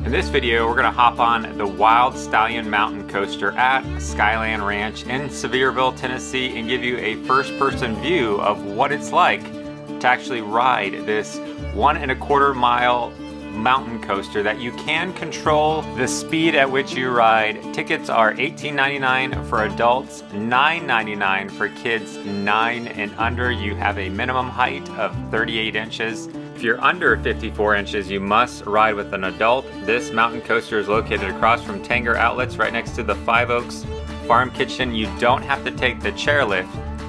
In this video, we're going to hop on the Wild Stallion mountain coaster at Skyland Ranch in Sevierville, Tennessee, and give you a first-person view of what it's like to actually ride this 1¼ mile mountain coaster that you can control the speed at which you ride. Tickets are $18.99 for adults, $9.99 for kids 9 and under. You have a minimum height of 38 inches. If you're under 54 inches, you must ride with an adult. This mountain coaster is located across from Tanger Outlets, right next to the Five Oaks Farm Kitchen. You don't have to take the chairlift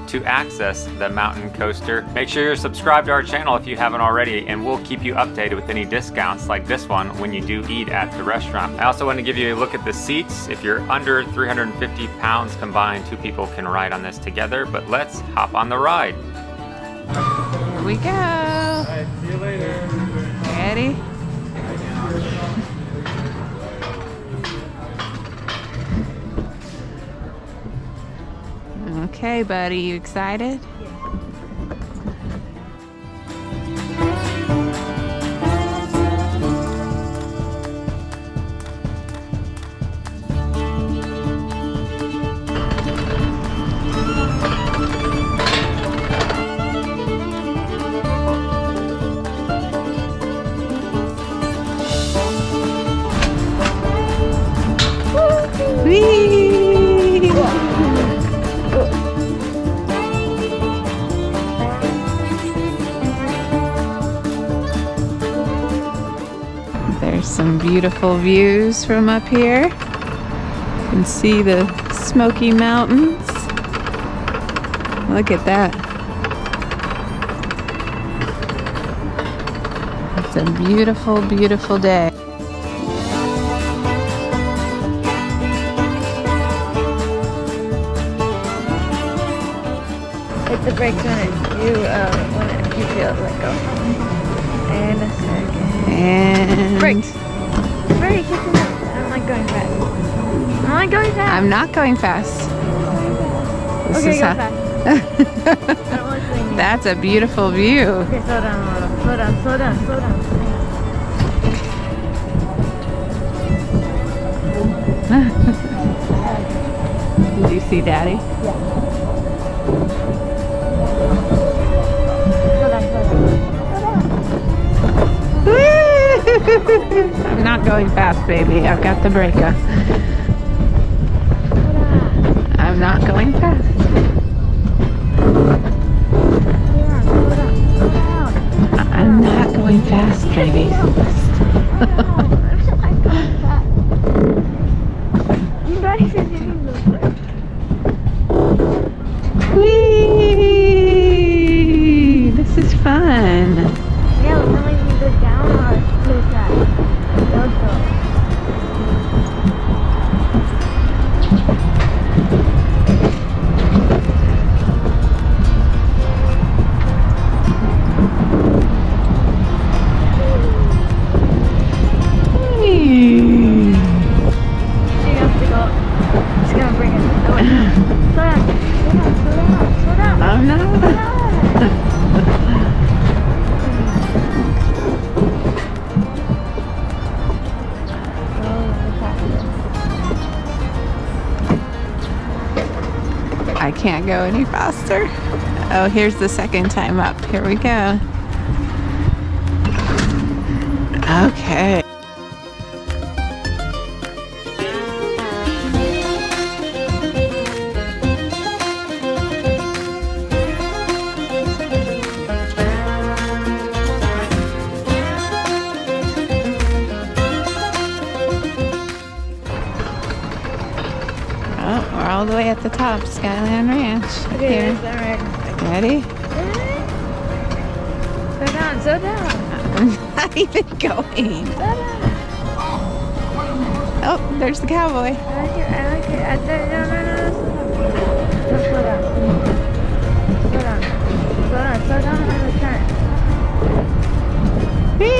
to access the mountain coaster. Make sure you're subscribed to our channel if you haven't already, and we'll keep you updated with any discounts like this one when you do eat at the restaurant. I also want to give you a look at the seats. If you're under 350 pounds combined, 2 people can ride on this together, but let's hop on the ride. Here we go. All right, see you later. Ready? Okay, buddy, you excited? There's some beautiful views from up here. You can see the Smoky Mountains. Look at that. It's a beautiful, beautiful day. It's the brakes when you feel it let go. And a second. And Brakes. Brake. I'm like going fast. I'm like going fast. I'm not going fast. This Okay, is go how- fast. I don't want to swing you. That's a beautiful view. Okay, slow down a little. Slow down, slow down, slow down. Did you see Daddy? Slow down, slow down. I'm not going fast, baby. I've got the brake on. I'm not going fast. I'm not going fast, baby. Whee! This is fun. Yeah, we're telling you to go down or push that. Don't go. Whee! She has to go. She's gonna bring it. No, wait. Slow down. Slow down. Slow down. I'm not. I can't go any faster. Oh, here's the second time up. Here we go. Okay. Oh, we're all the way at the top, Skyland Ranch. Okay, Here. yes, I'm Ready? ready. Slow down, slow down. I'm not even going. Slow down. Oh, there's the cowboy. I like it, I like it. No, slow down. Slow down. Slow down, slow down on the turn. Whee!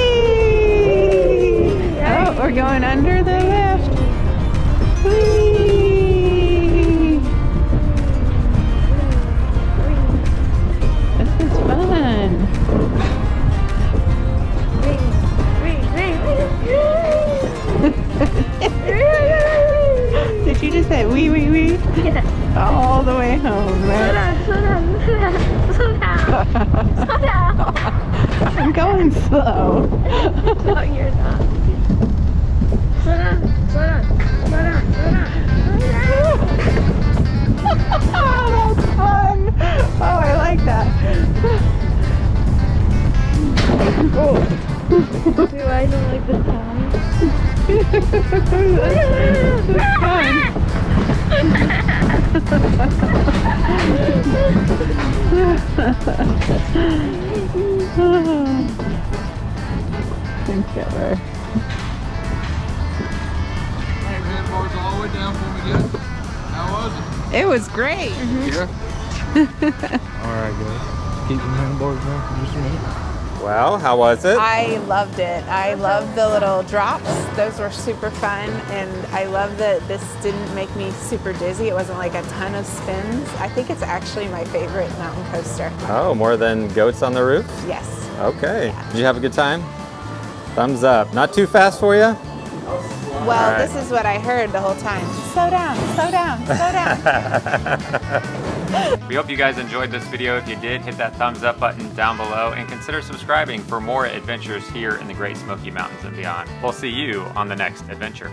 Oh, we're going under the lift. Whee! This is fun. Wait. Did you just say wee wee wee? Yeah. All the way home, Slow right? down, slow down, slow down, slow down. I'm going slow. No, you're not. Slow down, slow down, slow down, slow down, Oh, that's fun. Oh, I like that. Oh. Do I don't like the sound? That's fun. Together. Handbars all the way down for me again. How was it? It was great. Yeah. Alright guys. Keep them handbars down for just a minute. Well, how was it? I loved it. I loved the little drops. Those were super fun. And I love that this didn't make me super dizzy. It wasn't like a ton of spins. I think it's actually my favorite mountain coaster. Oh, more than goats on the roof? Yes. Okay. Yeah. Did you have a good time? Thumbs up. Not too fast for you? Well, All right. this is what I heard the whole time. Slow down, slow down, slow down. We hope you guys enjoyed this video. If you did, hit that thumbs up button down below and consider subscribing for more adventures here in the Great Smoky Mountains and beyond. We'll see you on the next adventure.